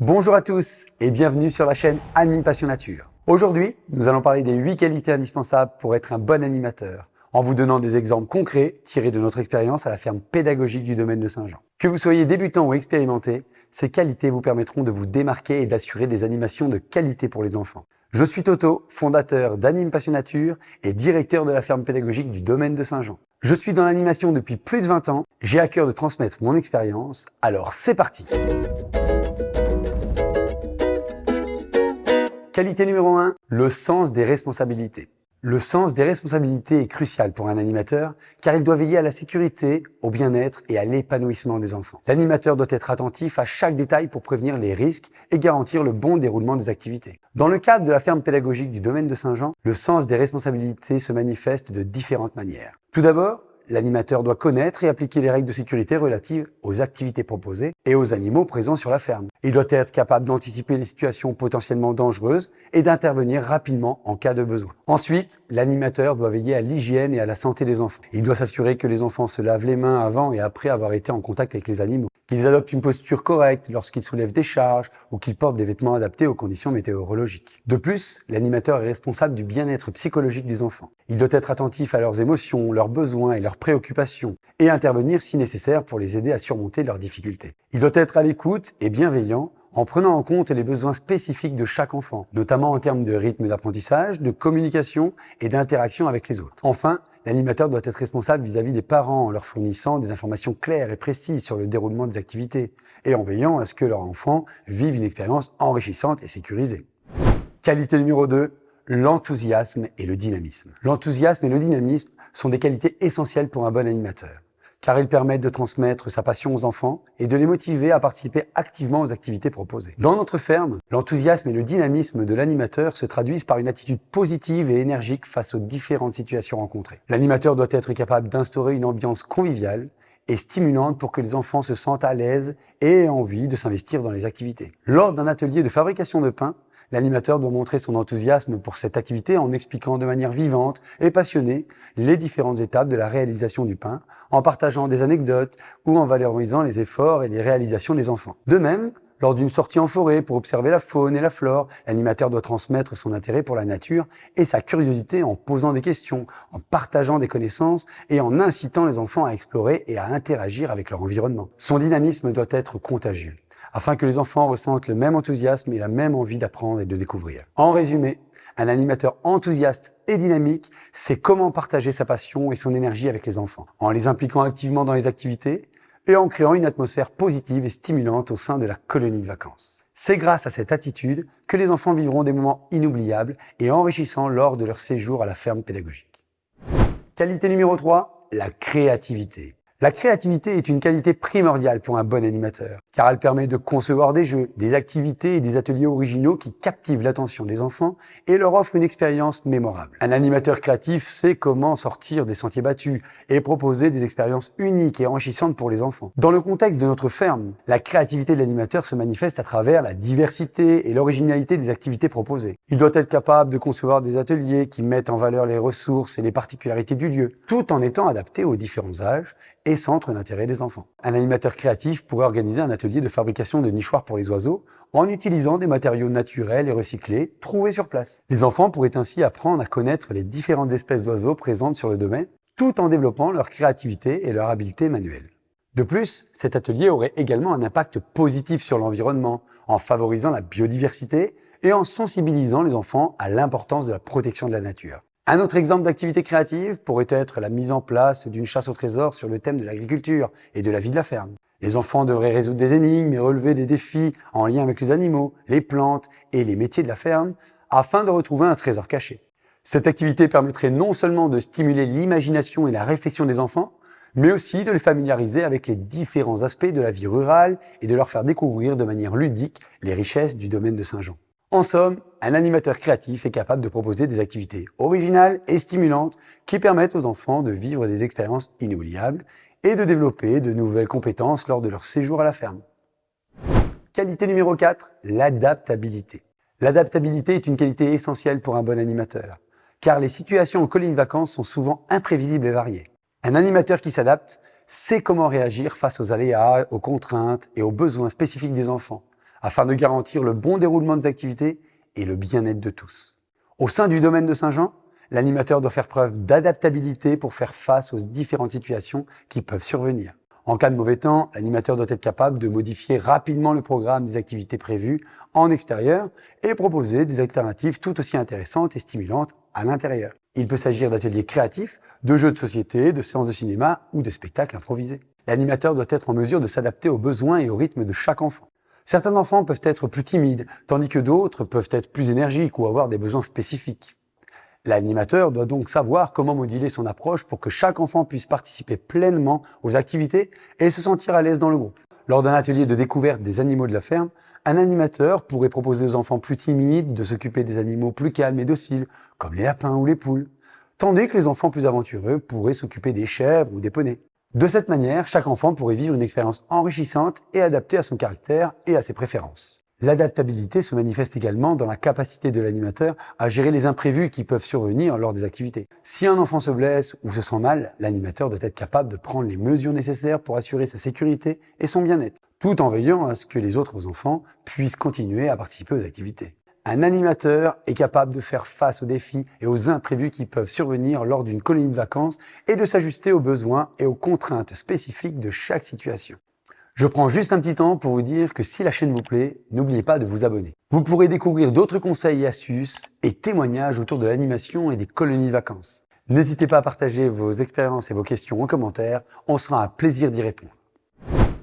Bonjour à tous et bienvenue sur la chaîne Anime Passion Nature. Aujourd'hui, nous allons parler des 8 qualités indispensables pour être un bon animateur, en vous donnant des exemples concrets tirés de notre expérience à la ferme pédagogique du domaine de Saint-Jean. Que vous soyez débutant ou expérimenté, ces qualités vous permettront de vous démarquer et d'assurer des animations de qualité pour les enfants. Je suis Toto, fondateur d'Anime Passion Nature et directeur de la ferme pédagogique du domaine de Saint-Jean. Je suis dans l'animation depuis plus de 20 ans, j'ai à cœur de transmettre mon expérience, alors c'est parti! Qualité numéro 1, le sens des responsabilités. Le sens des responsabilités est crucial pour un animateur car il doit veiller à la sécurité, au bien-être et à l'épanouissement des enfants. L'animateur doit être attentif à chaque détail pour prévenir les risques et garantir le bon déroulement des activités. Dans le cadre de la ferme pédagogique du domaine de Saint-Jean, le sens des responsabilités se manifeste de différentes manières. Tout d'abord, l'animateur doit connaître et appliquer les règles de sécurité relatives aux activités proposées et aux animaux présents sur la ferme. Il doit être capable d'anticiper les situations potentiellement dangereuses et d'intervenir rapidement en cas de besoin. Ensuite, l'animateur doit veiller à l'hygiène et à la santé des enfants. Il doit s'assurer que les enfants se lavent les mains avant et après avoir été en contact avec les animaux, qu'ils adoptent une posture correcte lorsqu'ils soulèvent des charges ou qu'ils portent des vêtements adaptés aux conditions météorologiques. De plus, l'animateur est responsable du bien-être psychologique des enfants. Il doit être attentif à leurs émotions, leurs besoins et leurs préoccupations et intervenir si nécessaire pour les aider à surmonter leurs difficultés. Il doit être à l'écoute et bienveillant en prenant en compte les besoins spécifiques de chaque enfant, notamment en termes de rythme d'apprentissage, de communication et d'interaction avec les autres. Enfin, l'animateur doit être responsable vis-à-vis des parents en leur fournissant des informations claires et précises sur le déroulement des activités et en veillant à ce que leur enfant vive une expérience enrichissante et sécurisée. Qualité numéro 2, l'enthousiasme et le dynamisme. L'enthousiasme et le dynamisme sont des qualités essentielles pour un bon animateur, car ils permettent de transmettre sa passion aux enfants et de les motiver à participer activement aux activités proposées. Dans notre ferme, l'enthousiasme et le dynamisme de l'animateur se traduisent par une attitude positive et énergique face aux différentes situations rencontrées. L'animateur doit être capable d'instaurer une ambiance conviviale et stimulante pour que les enfants se sentent à l'aise et aient envie de s'investir dans les activités. Lors d'un atelier de fabrication de pain, l'animateur doit montrer son enthousiasme pour cette activité en expliquant de manière vivante et passionnée les différentes étapes de la réalisation du pain, en partageant des anecdotes ou en valorisant les efforts et les réalisations des enfants. De même, lors d'une sortie en forêt pour observer la faune et la flore, l'animateur doit transmettre son intérêt pour la nature et sa curiosité en posant des questions, en partageant des connaissances et en incitant les enfants à explorer et à interagir avec leur environnement. Son dynamisme doit être contagieux, afin que les enfants ressentent le même enthousiasme et la même envie d'apprendre et de découvrir. En résumé, un animateur enthousiaste et dynamique sait comment partager sa passion et son énergie avec les enfants, en les impliquant activement dans les activités et en créant une atmosphère positive et stimulante au sein de la colonie de vacances. C'est grâce à cette attitude que les enfants vivront des moments inoubliables et enrichissants lors de leur séjour à la ferme pédagogique. Qualité numéro 3, la créativité. La créativité est une qualité primordiale pour un bon animateur, car elle permet de concevoir des jeux, des activités et des ateliers originaux qui captivent l'attention des enfants et leur offrent une expérience mémorable. Un animateur créatif sait comment sortir des sentiers battus et proposer des expériences uniques et enrichissantes pour les enfants. Dans le contexte de notre ferme, la créativité de l'animateur se manifeste à travers la diversité et l'originalité des activités proposées. Il doit être capable de concevoir des ateliers qui mettent en valeur les ressources et les particularités du lieu, tout en étant adapté aux différents âges et centre d'intérêt des enfants. Un animateur créatif pourrait organiser un atelier de fabrication de nichoirs pour les oiseaux en utilisant des matériaux naturels et recyclés trouvés sur place. Les enfants pourraient ainsi apprendre à connaître les différentes espèces d'oiseaux présentes sur le domaine, tout en développant leur créativité et leur habileté manuelle. De plus, cet atelier aurait également un impact positif sur l'environnement, en favorisant la biodiversité et en sensibilisant les enfants à l'importance de la protection de la nature. Un autre exemple d'activité créative pourrait être la mise en place d'une chasse au trésor sur le thème de l'agriculture et de la vie de la ferme. Les enfants devraient résoudre des énigmes et relever des défis en lien avec les animaux, les plantes et les métiers de la ferme afin de retrouver un trésor caché. Cette activité permettrait non seulement de stimuler l'imagination et la réflexion des enfants, mais aussi de les familiariser avec les différents aspects de la vie rurale et de leur faire découvrir de manière ludique les richesses du domaine de Saint-Jean. En somme, un animateur créatif est capable de proposer des activités originales et stimulantes qui permettent aux enfants de vivre des expériences inoubliables et de développer de nouvelles compétences lors de leur séjour à la ferme. Qualité numéro 4, l'adaptabilité. L'adaptabilité est une qualité essentielle pour un bon animateur, car les situations en colonie de vacances sont souvent imprévisibles et variées. Un animateur qui s'adapte sait comment réagir face aux aléas, aux contraintes et aux besoins spécifiques des enfants, afin de garantir le bon déroulement des activités et le bien-être de tous. Au sein du domaine de Saint-Jean, l'animateur doit faire preuve d'adaptabilité pour faire face aux différentes situations qui peuvent survenir. En cas de mauvais temps, l'animateur doit être capable de modifier rapidement le programme des activités prévues en extérieur et proposer des alternatives tout aussi intéressantes et stimulantes à l'intérieur. Il peut s'agir d'ateliers créatifs, de jeux de société, de séances de cinéma ou de spectacles improvisés. L'animateur doit être en mesure de s'adapter aux besoins et au rythme de chaque enfant. Certains enfants peuvent être plus timides, tandis que d'autres peuvent être plus énergiques ou avoir des besoins spécifiques. L'animateur doit donc savoir comment moduler son approche pour que chaque enfant puisse participer pleinement aux activités et se sentir à l'aise dans le groupe. Lors d'un atelier de découverte des animaux de la ferme, un animateur pourrait proposer aux enfants plus timides de s'occuper des animaux plus calmes et dociles, comme les lapins ou les poules, tandis que les enfants plus aventureux pourraient s'occuper des chèvres ou des poneys. De cette manière, chaque enfant pourrait vivre une expérience enrichissante et adaptée à son caractère et à ses préférences. L'adaptabilité se manifeste également dans la capacité de l'animateur à gérer les imprévus qui peuvent survenir lors des activités. Si un enfant se blesse ou se sent mal, l'animateur doit être capable de prendre les mesures nécessaires pour assurer sa sécurité et son bien-être, tout en veillant à ce que les autres enfants puissent continuer à participer aux activités. Un animateur est capable de faire face aux défis et aux imprévus qui peuvent survenir lors d'une colonie de vacances et de s'ajuster aux besoins et aux contraintes spécifiques de chaque situation. Je prends juste un petit temps pour vous dire que si la chaîne vous plaît, n'oubliez pas de vous abonner. Vous pourrez découvrir d'autres conseils et astuces et témoignages autour de l'animation et des colonies de vacances. N'hésitez pas à partager vos expériences et vos questions en commentaire, on se fera un plaisir d'y répondre.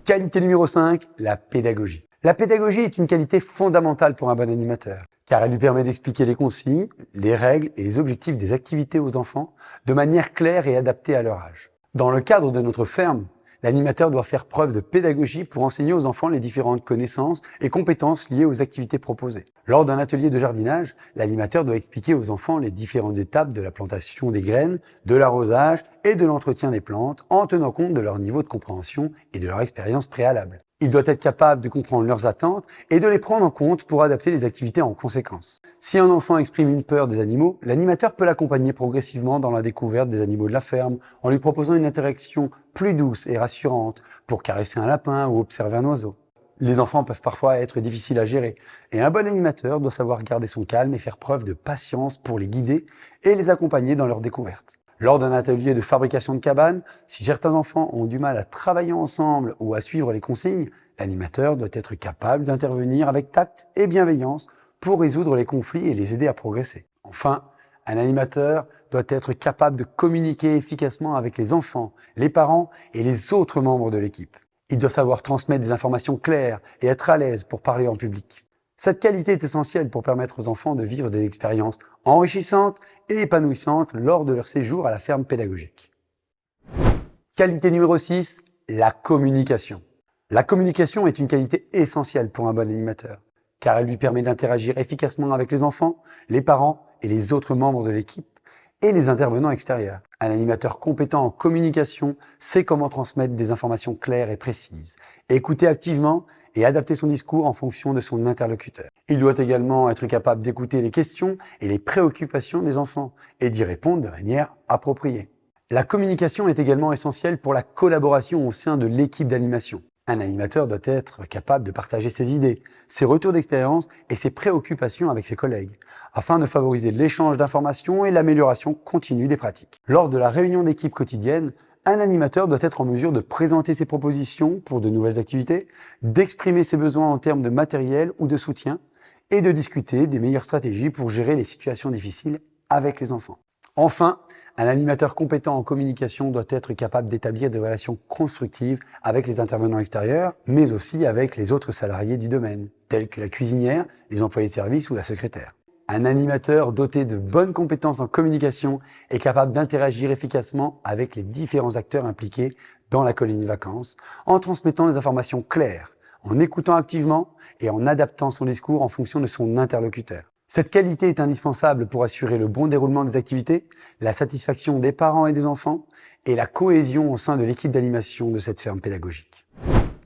Qualité numéro 5, la pédagogie. La pédagogie est une qualité fondamentale pour un bon animateur, car elle lui permet d'expliquer les consignes, les règles et les objectifs des activités aux enfants de manière claire et adaptée à leur âge. Dans le cadre de notre ferme, l'animateur doit faire preuve de pédagogie pour enseigner aux enfants les différentes connaissances et compétences liées aux activités proposées. Lors d'un atelier de jardinage, l'animateur doit expliquer aux enfants les différentes étapes de la plantation des graines, de l'arrosage et de l'entretien des plantes en tenant compte de leur niveau de compréhension et de leur expérience préalable. Il doit être capable de comprendre leurs attentes et de les prendre en compte pour adapter les activités en conséquence. Si un enfant exprime une peur des animaux, l'animateur peut l'accompagner progressivement dans la découverte des animaux de la ferme en lui proposant une interaction plus douce et rassurante pour caresser un lapin ou observer un oiseau. Les enfants peuvent parfois être difficiles à gérer et un bon animateur doit savoir garder son calme et faire preuve de patience pour les guider et les accompagner dans leur découverte. Lors d'un atelier de fabrication de cabanes, si certains enfants ont du mal à travailler ensemble ou à suivre les consignes, l'animateur doit être capable d'intervenir avec tact et bienveillance pour résoudre les conflits et les aider à progresser. Enfin, un animateur doit être capable de communiquer efficacement avec les enfants, les parents et les autres membres de l'équipe. Il doit savoir transmettre des informations claires et être à l'aise pour parler en public. Cette qualité est essentielle pour permettre aux enfants de vivre des expériences enrichissantes et épanouissantes lors de leur séjour à la ferme pédagogique. Qualité numéro 6, la communication. La communication est une qualité essentielle pour un bon animateur, car elle lui permet d'interagir efficacement avec les enfants, les parents et les autres membres de l'équipe et les intervenants extérieurs. Un animateur compétent en communication sait comment transmettre des informations claires et précises, écouter activement et adapter son discours en fonction de son interlocuteur. Il doit également être capable d'écouter les questions et les préoccupations des enfants et d'y répondre de manière appropriée. La communication est également essentielle pour la collaboration au sein de l'équipe d'animation. Un animateur doit être capable de partager ses idées, ses retours d'expérience et ses préoccupations avec ses collègues, afin de favoriser l'échange d'informations et l'amélioration continue des pratiques. Lors de la réunion d'équipe quotidienne, un animateur doit être en mesure de présenter ses propositions pour de nouvelles activités, d'exprimer ses besoins en termes de matériel ou de soutien, et de discuter des meilleures stratégies pour gérer les situations difficiles avec les enfants. Enfin, un animateur compétent en communication doit être capable d'établir des relations constructives avec les intervenants extérieurs, mais aussi avec les autres salariés du domaine, tels que la cuisinière, les employés de service ou la secrétaire. Un animateur doté de bonnes compétences en communication est capable d'interagir efficacement avec les différents acteurs impliqués dans la colonie de vacances, en transmettant des informations claires, en écoutant activement et en adaptant son discours en fonction de son interlocuteur. Cette qualité est indispensable pour assurer le bon déroulement des activités, la satisfaction des parents et des enfants et la cohésion au sein de l'équipe d'animation de cette ferme pédagogique.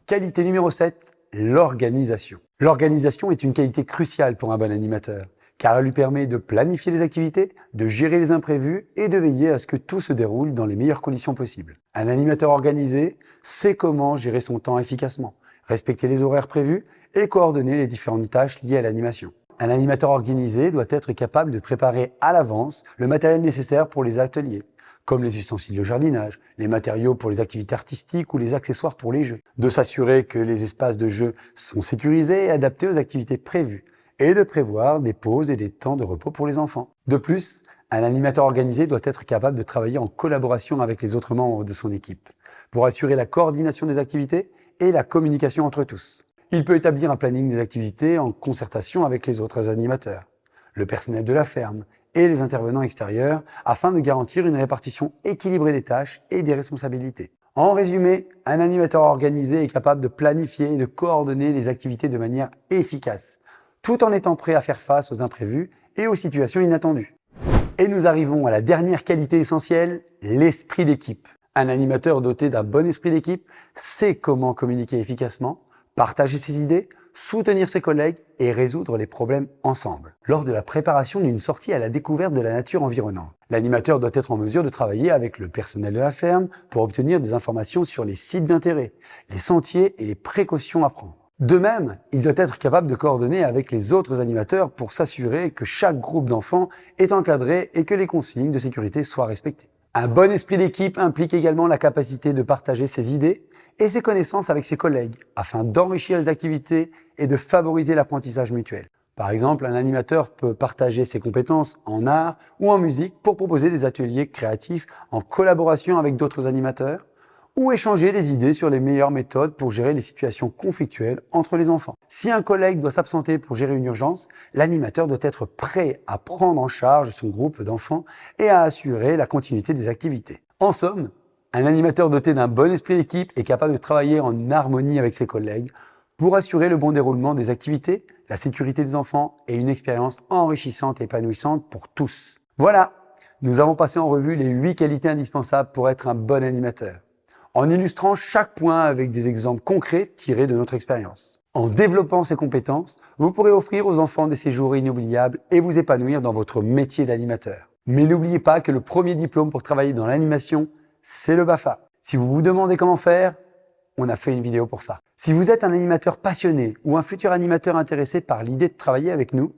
Qualité numéro 7, l'organisation. L'organisation est une qualité cruciale pour un bon animateur, car elle lui permet de planifier les activités, de gérer les imprévus et de veiller à ce que tout se déroule dans les meilleures conditions possibles. Un animateur organisé sait comment gérer son temps efficacement, respecter les horaires prévus et coordonner les différentes tâches liées à l'animation. Un animateur organisé doit être capable de préparer à l'avance le matériel nécessaire pour les ateliers, comme les ustensiles de jardinage, les matériaux pour les activités artistiques ou les accessoires pour les jeux. De s'assurer que les espaces de jeu sont sécurisés et adaptés aux activités prévues, et de prévoir des pauses et des temps de repos pour les enfants. De plus, un animateur organisé doit être capable de travailler en collaboration avec les autres membres de son équipe, pour assurer la coordination des activités et la communication entre tous. Il peut établir un planning des activités en concertation avec les autres animateurs, le personnel de la ferme et les intervenants extérieurs afin de garantir une répartition équilibrée des tâches et des responsabilités. En résumé, un animateur organisé est capable de planifier et de coordonner les activités de manière efficace, tout en étant prêt à faire face aux imprévus et aux situations inattendues. Et nous arrivons à la dernière qualité essentielle, l'esprit d'équipe. Un animateur doté d'un bon esprit d'équipe sait comment communiquer efficacement, partager ses idées, soutenir ses collègues et résoudre les problèmes ensemble. Lors de la préparation d'une sortie à la découverte de la nature environnante, l'animateur doit être en mesure de travailler avec le personnel de la ferme pour obtenir des informations sur les sites d'intérêt, les sentiers et les précautions à prendre. De même, il doit être capable de coordonner avec les autres animateurs pour s'assurer que chaque groupe d'enfants est encadré et que les consignes de sécurité soient respectées. Un bon esprit d'équipe implique également la capacité de partager ses idées et ses connaissances avec ses collègues afin d'enrichir les activités et de favoriser l'apprentissage mutuel. Par exemple, un animateur peut partager ses compétences en art ou en musique pour proposer des ateliers créatifs en collaboration avec d'autres animateurs ou échanger des idées sur les meilleures méthodes pour gérer les situations conflictuelles entre les enfants. Si un collègue doit s'absenter pour gérer une urgence, l'animateur doit être prêt à prendre en charge son groupe d'enfants et à assurer la continuité des activités. En somme, un animateur doté d'un bon esprit d'équipe est capable de travailler en harmonie avec ses collègues pour assurer le bon déroulement des activités, la sécurité des enfants et une expérience enrichissante et épanouissante pour tous. Voilà, nous avons passé en revue les 8 qualités indispensables pour être un bon animateur, en illustrant chaque point avec des exemples concrets tirés de notre expérience. En développant ces compétences, vous pourrez offrir aux enfants des séjours inoubliables et vous épanouir dans votre métier d'animateur. Mais n'oubliez pas que le premier diplôme pour travailler dans l'animation, c'est le BAFA. Si vous vous demandez comment faire, on a fait une vidéo pour ça. Si vous êtes un animateur passionné ou un futur animateur intéressé par l'idée de travailler avec nous,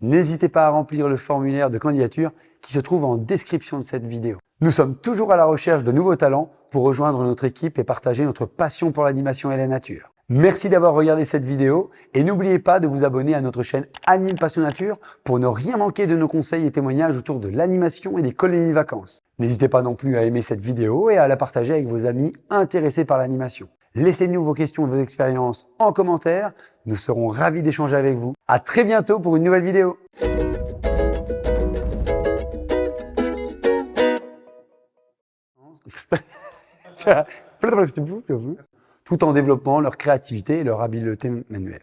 n'hésitez pas à remplir le formulaire de candidature qui se trouve en description de cette vidéo. Nous sommes toujours à la recherche de nouveaux talents pour rejoindre notre équipe et partager notre passion pour l'animation et la nature. Merci d'avoir regardé cette vidéo et n'oubliez pas de vous abonner à notre chaîne Anime Passion Nature pour ne rien manquer de nos conseils et témoignages autour de l'animation et des colonies de vacances. N'hésitez pas non plus à aimer cette vidéo et à la partager avec vos amis intéressés par l'animation. Laissez-nous vos questions et vos expériences en commentaire. Nous serons ravis d'échanger avec vous. À très bientôt pour une nouvelle vidéo. Tout en développant leur créativité et leur habileté manuelle.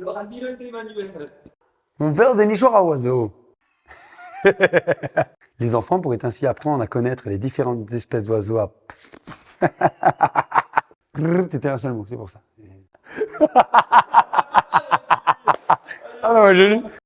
Leur habileté manuelle. On va faire des nichoirs à oiseaux. Les enfants pourraient ainsi apprendre à connaître les différentes espèces d'oiseaux à... C'était un seul mot, c'est pour ça. Ah non, j'ai lu.